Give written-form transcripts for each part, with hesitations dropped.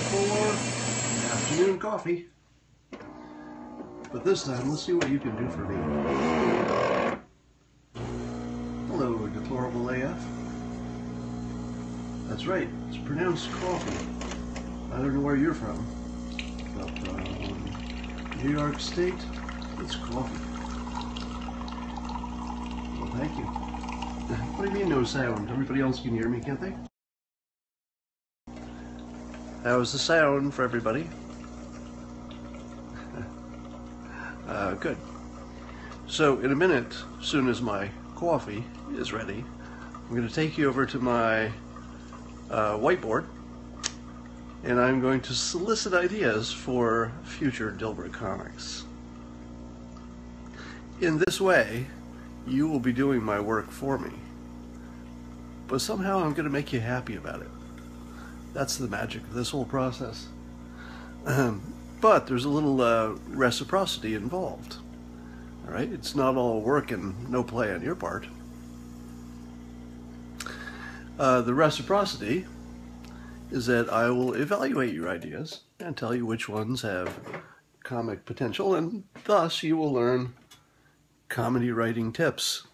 for afternoon coffee. But this time, let's see what you can do for me. Hello, Deplorable AF. That's right, it's pronounced coffee. I don't know where you're from, but New York State, it's coffee. Well, thank you. What do you mean no sound? Everybody else can hear me, can't they? That was the sound for everybody. Good. So in a minute, as soon as my coffee is ready, I'm going to take you over to my whiteboard, and I'm going to solicit ideas for future Dilbert comics. In this way, you will be doing my work for me, but somehow I'm going to make you happy about it. That's the magic of this whole process. But there's a little reciprocity involved. All right, it's not all work and no play on your part. The reciprocity is that I will evaluate your ideas and tell you which ones have comic potential, and thus you will learn comedy writing tips.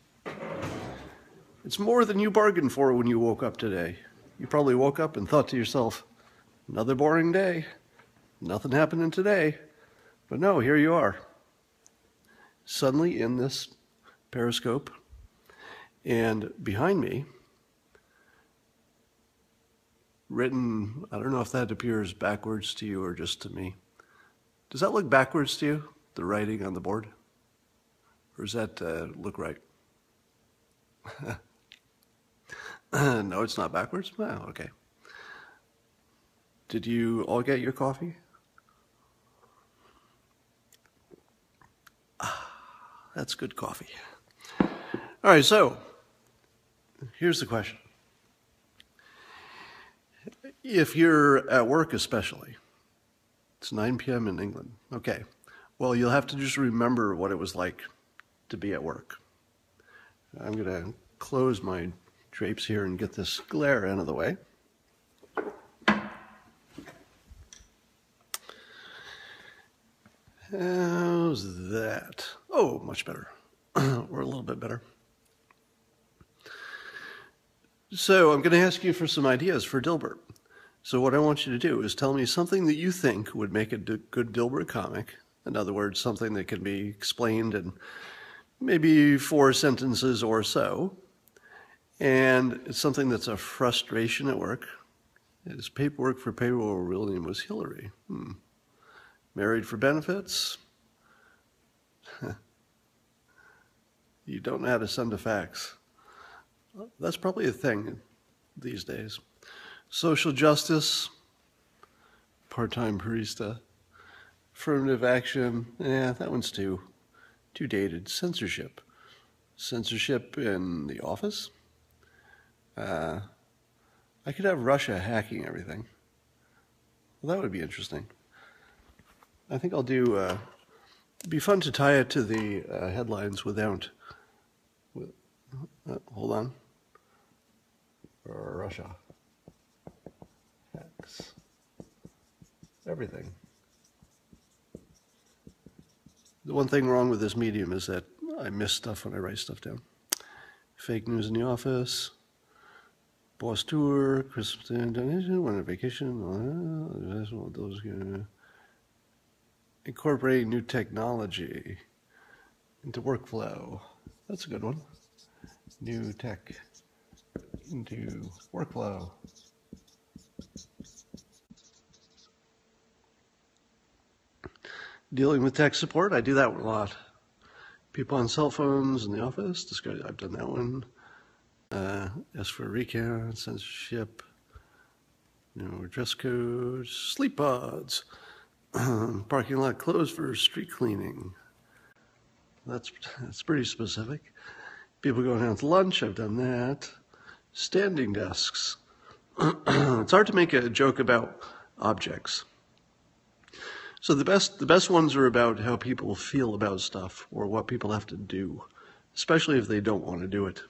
It's more than you bargained for when you woke up today. You probably woke up and thought to yourself, another boring day. Nothing happening today. But no, here you are. Suddenly in this periscope, and behind me, written, I don't know if that appears backwards to you or just to me. Does that look backwards to you, the writing on the board? Or does that look right? No, it's not backwards? Well, okay. Did you all get your coffee? That's good coffee. All right, so here's the question. If you're at work especially, it's 9 p.m. in England. Okay, well, you'll have to just remember what it was like to be at work. I'm going to close my drapes here and get this glare out of the way. How's that? Oh, much better. Or a little bit better. So I'm going to ask you for some ideas for Dilbert. So what I want you to do is tell me something that you think would make a good Dilbert comic. In other words, something that can be explained in maybe 4 sentences or so. And it's something that's a frustration at work. His paperwork for payroll real name was Hillary. Married for benefits? You don't know how to send a fax. That's probably a thing these days. Social justice, part-time barista, affirmative action, that one's too dated. Censorship in the office. I could have Russia hacking everything. Well, that would be interesting. I think I'll do, it'd be fun to tie it to the headlines without, hold on. Russia hacks everything. The one thing wrong with this medium is that I miss stuff when I write stuff down. Fake news in the office, boss tour, Christmas donation, went on vacation, incorporating new technology into workflow. That's a good one. New tech into workflow. Dealing with tech support, I do that one a lot. People on cell phones in the office, I've done that one. As for recount, censorship, dress codes, sleep pods, parking lot closed for street cleaning. That's pretty specific. People going out to lunch, I've done that. Standing desks. It's hard to make a joke about objects. So the best ones are about how people feel about stuff or what people have to do, especially if they don't want to do it.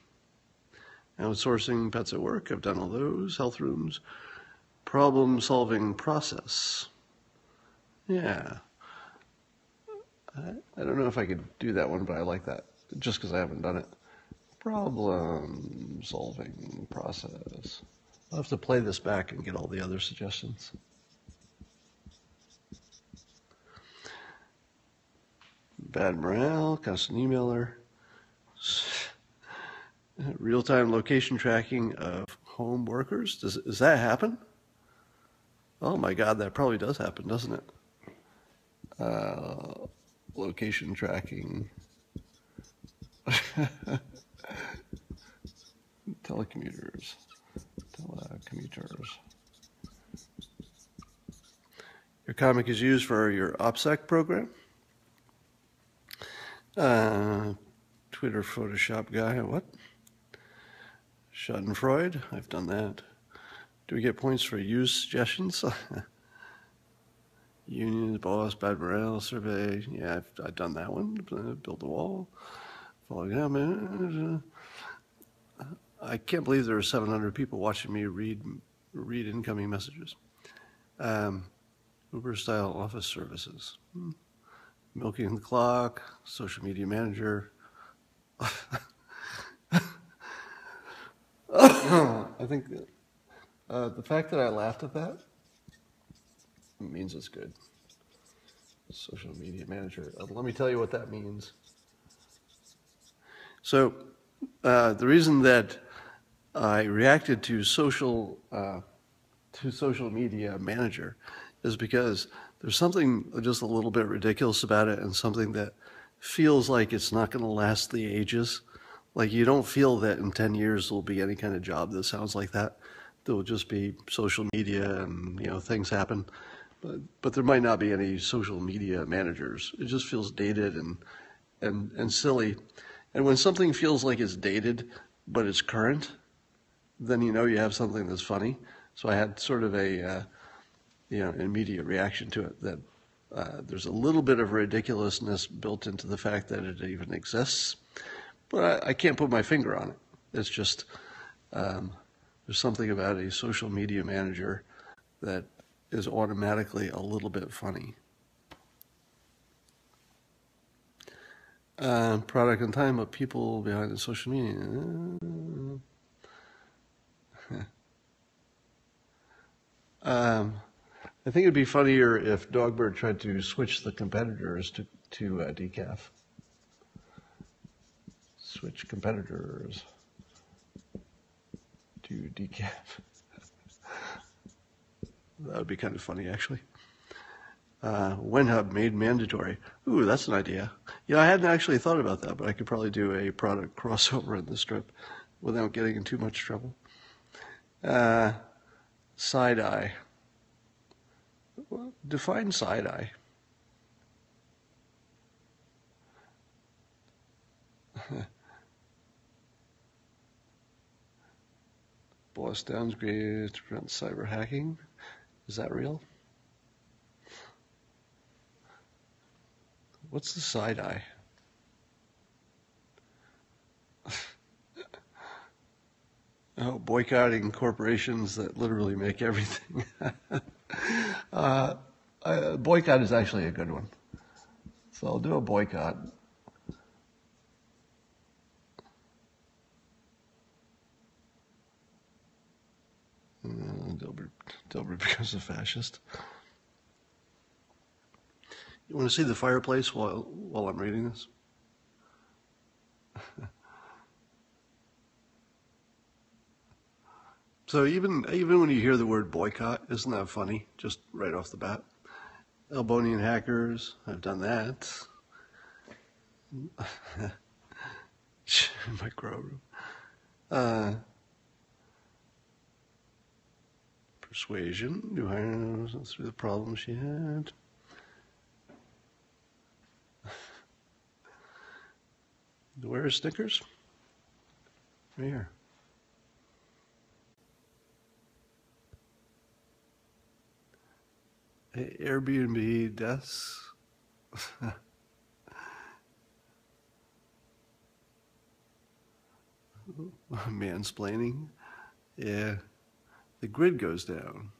Outsourcing pets at work, I've done all those. Health rooms, problem-solving process. Yeah. I don't know if I could do that one, but I like that, just because I haven't done it. Problem-solving process. I'll have to play this back and get all the other suggestions. Bad morale, constant emailer. Real-time location tracking of home workers. Does that happen? Oh my God, that probably does happen, doesn't it? Location tracking. Telecommuters. Your comic is used for your OPSEC program. Twitter Photoshop guy, what? Schadenfreude, I've done that. Do we get points for use suggestions? Unions, boss, bad morale, survey. Yeah, I've done that one. Build a wall. Falling down. I can't believe there are 700 people watching me read incoming messages. Uber-style office services. Milking the clock, social media manager. I think the fact that I laughed at that means it's good. Social media manager. Let me tell you what that means. So the reason that I reacted to social media manager is because there's something just a little bit ridiculous about it, and something that feels like it's not going to last the ages. Like, you don't feel that in 10 years there'll be any kind of job that sounds like that. There will just be social media and, things happen. But there might not be any social media managers. It just feels dated and silly. And when something feels like it's dated, but it's current, then you have something that's funny. So I had sort of a immediate reaction to it, that there's a little bit of ridiculousness built into the fact that it even exists, but I can't put my finger on it. It's just there's something about a social media manager that is automatically a little bit funny. Product and time of people behind the social media. I think it'd be funnier if Dogbird tried to switch the competitors to decaf. Switch competitors to decaf. That would be kind of funny, actually. WhenHub made mandatory. Ooh, that's an idea. I hadn't actually thought about that, but I could probably do a product crossover in the strip without getting in too much trouble. Side-eye. Well, define side-eye. Boss downgraded to prevent cyber hacking. Is that real? What's the side-eye? Oh, boycotting corporations that literally make everything. Boycott is actually a good one. So I'll do a boycott. Dilbert becomes a fascist. You want to see the fireplace while I'm reading this? So even when you hear the word boycott, isn't that funny? Just right off the bat. Elbonian hackers, I've done that. My grow room. Persuasion, new hires through the problem she had. Where are stickers? Right here. Airbnb deaths. Mansplaining. Yeah. The grid goes down.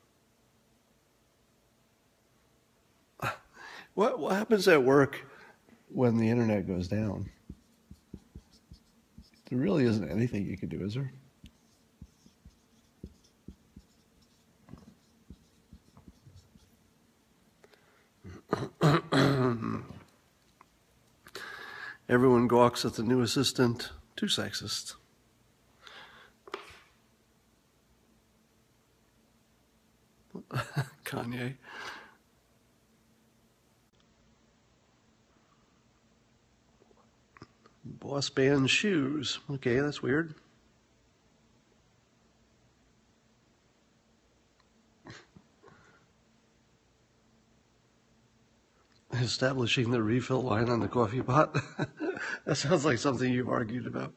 What happens at work when the internet goes down? There really isn't anything you can do, is there? Everyone gawks at the new assistant. Too sexist. Kanye. Boss band shoes. Okay, that's weird. Establishing the refill line on the coffee pot. That sounds like something you've argued about.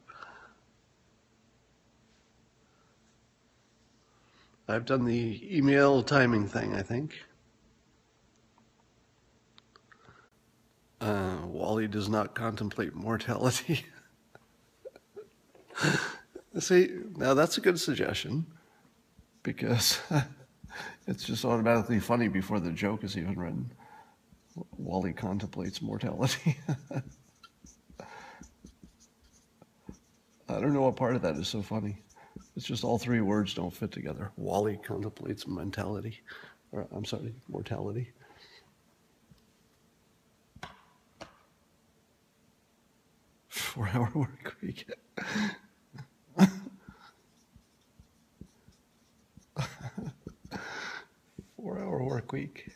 I've done the email timing thing, I think. Wally does not contemplate mortality. See, now that's a good suggestion because it's just automatically funny before the joke is even written. Wally contemplates mortality. I don't know what part of that is so funny. It's just all three words don't fit together. Wally contemplates mentality. Or, I'm sorry, mortality. Four-hour work week. 4-hour work week.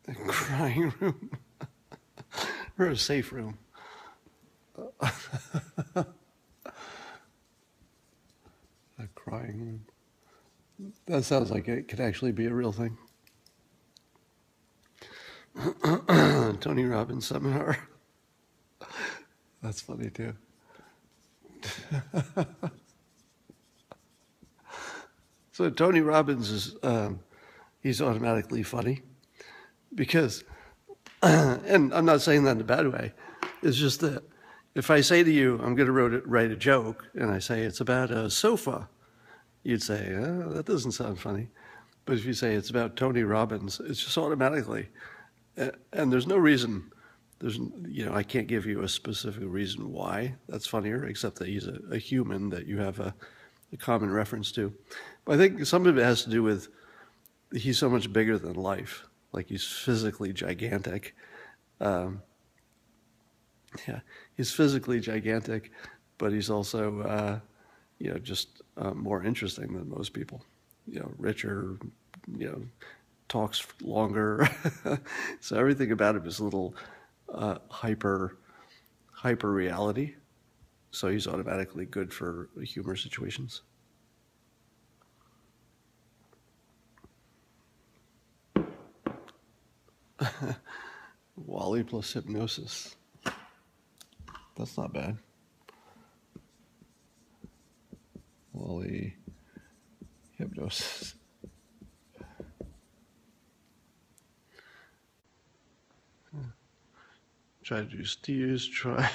A crying room. Or a safe room. A crying room. That sounds like it could actually be a real thing. Tony Robbins seminar. That's funny too. So Tony Robbins is, he's automatically funny because, and I'm not saying that in a bad way, it's just that if I say to you, I'm going to write a joke, and I say it's about a sofa, you'd say, oh, that doesn't sound funny. But if you say it's about Tony Robbins, it's just automatically, and there's no reason, I can't give you a specific reason why that's funnier, except that he's a human that you have a common reference to. But I think some of it has to do with he's so much bigger than life. Like he's physically gigantic. He's physically gigantic, but he's also, just more interesting than most people. Richer, talks longer. So everything about him is a little hyper reality. So he's automatically good for humor situations. Wally plus hypnosis. That's not bad. Wally, hypnosis. Try to do Steve's try.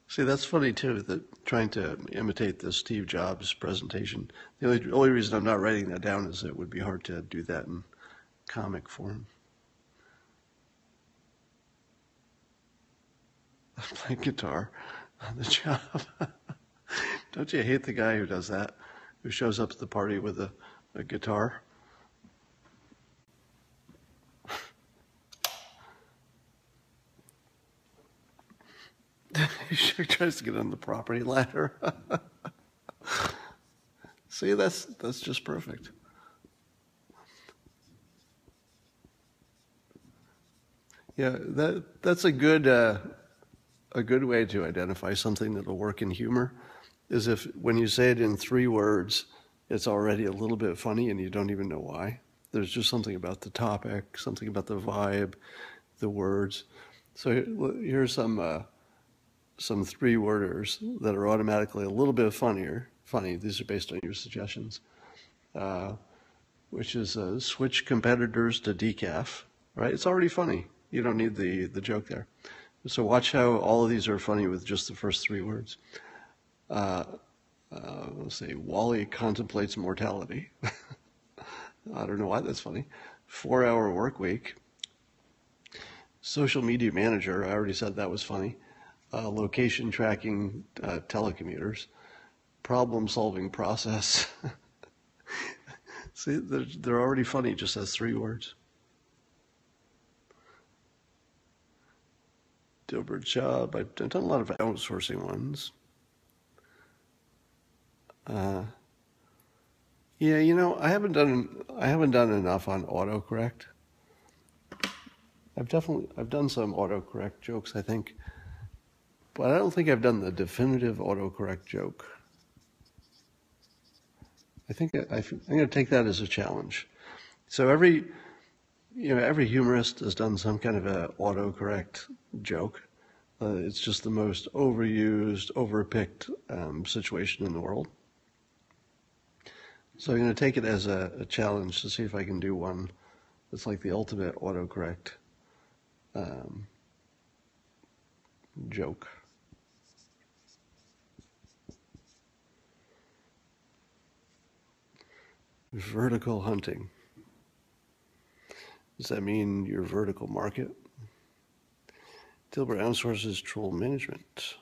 See, that's funny too, that trying to imitate the Steve Jobs presentation. The only reason I'm not writing that down is it would be hard to do that in comic form. Playing guitar on the job. Don't you hate the guy who does that? Who shows up at the party with a guitar? He sure tries to get on the property ladder. See, that's just perfect. Yeah, that's a good way to identify something that'll work in humor, is if when you say it in 3 words, it's already a little bit funny and you don't even know why. There's just something about the topic, something about the vibe, the words. So here's some 3-worders that are automatically a little bit funny. These are based on your suggestions. which is switch competitors to decaf, right? It's already funny. You don't need the joke there. So watch how all of these are funny with just the first three words. Let's see, Wally contemplates mortality. I don't know why that's funny. 4-hour work week. Social media manager, I already said that was funny. Location tracking telecommuters. Problem solving process. See, they're already funny just as 3 words. Dilbert job. I've done a lot of outsourcing ones. Yeah, you know, I haven't done enough on autocorrect. I've done some autocorrect jokes, I think, but I don't think I've done the definitive autocorrect joke. I think I'm going to take that as a challenge. So every humorist has done some kind of a autocorrect joke. It's just the most overused, overpicked situation in the world. So I'm going to take it as a challenge to see if I can do one that's like the ultimate autocorrect joke. Vertical hunting. Does that mean your vertical market? Dilbert outsources troll management.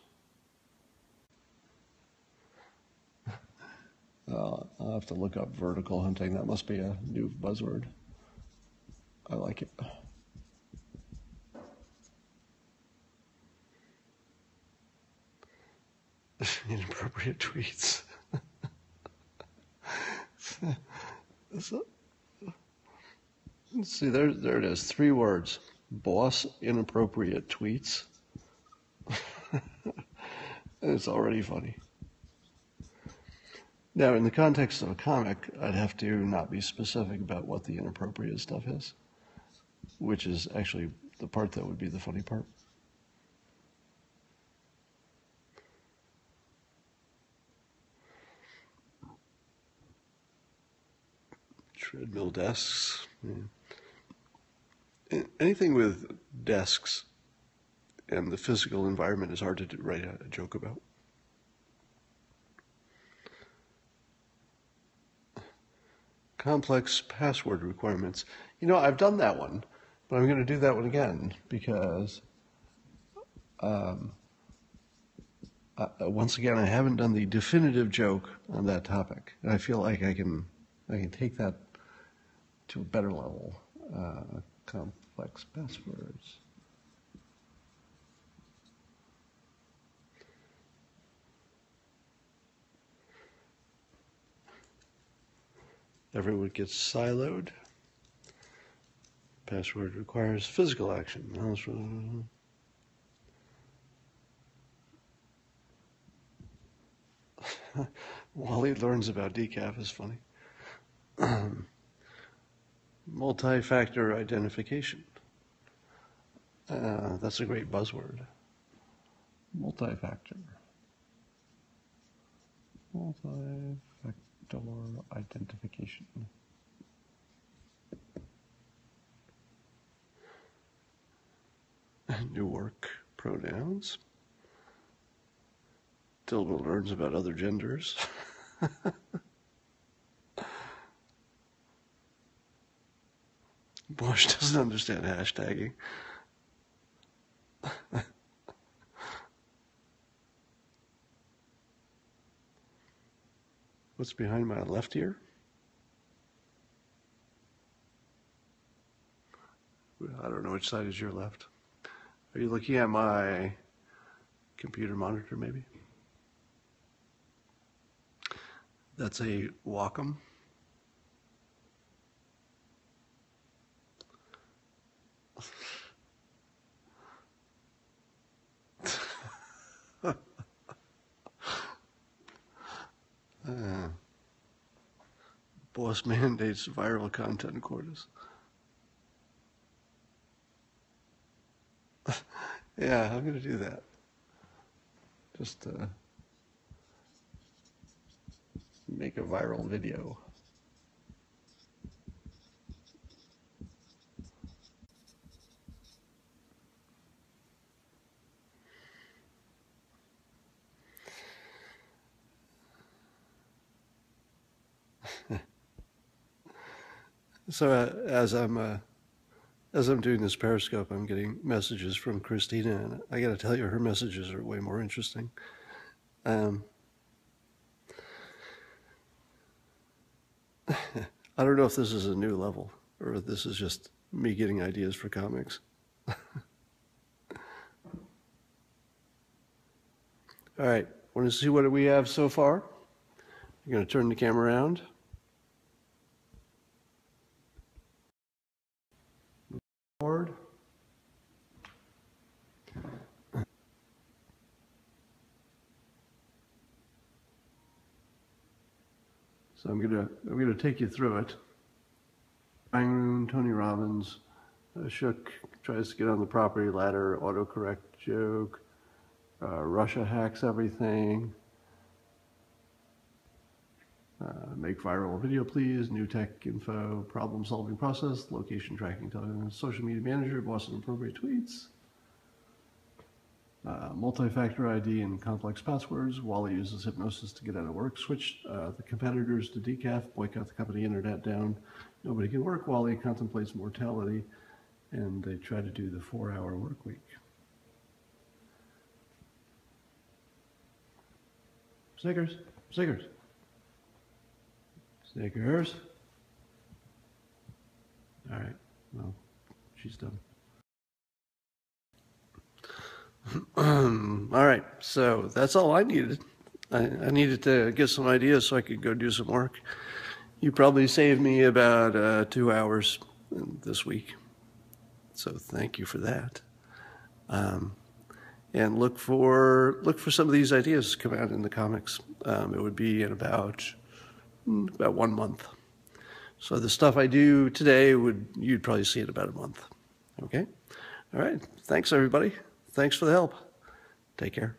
I'll have to look up vertical hunting. That must be a new buzzword. I like it. Inappropriate tweets. Let's see, there it is. 3 words. Boss inappropriate tweets. It's already funny. Now, in the context of a comic, I'd have to not be specific about what the inappropriate stuff is, which is actually the part that would be the funny part. Treadmill desks. Yeah. Anything with desks and the physical environment is hard to write a joke about. Complex password requirements. You know, I've done that one, but I'm going to do that one again because once again, I haven't done the definitive joke on that topic. And I feel like I can take that to a better level. Complex passwords. Everyone gets siloed. Password requires physical action. Wally learns about decaf is funny. Multi-factor identification. That's a great buzzword. Multi-factor. Multi-factor identification. New work pronouns. Dilbert learns about other genders. Bush doesn't understand hashtagging. What's behind my left ear? I don't know which side is your left. Are you looking at my computer monitor, maybe? That's a Wacom. Boss mandates viral content quotas. Yeah, I'm going to do that. Just make a viral video. So as I'm doing this Periscope, I'm getting messages from Christina, and I got to tell you, her messages are way more interesting. I don't know if this is a new level or if this is just me getting ideas for comics. All right, want to see what we have so far? I'm going to turn the camera around. Forward. So I'm gonna take you through it. Drawing room, Tony Robbins, Shook tries to get on the property ladder, autocorrect joke, Russia hacks everything, make viral video please, new tech info, problem solving process, location tracking, social media manager, Boston appropriate tweets, multi-factor ID and complex passwords. Wally uses hypnosis to get out of work. Switch the competitors to decaf, boycott the company, internet down. Nobody can work. Wally contemplates mortality, and they try to do the 4-hour work week. Snickers, Snickers, Snickers. All right, well, she's done. All right, so that's all I needed. I needed to get some ideas so I could go do some work. You probably saved me about 2 hours this week, so thank you for that. And look for some of these ideas to come out in the comics. It would be in about 1 month. So the stuff I do today you'd probably see in about a month. Okay, all right. Thanks everybody. Thanks for the help. Take care.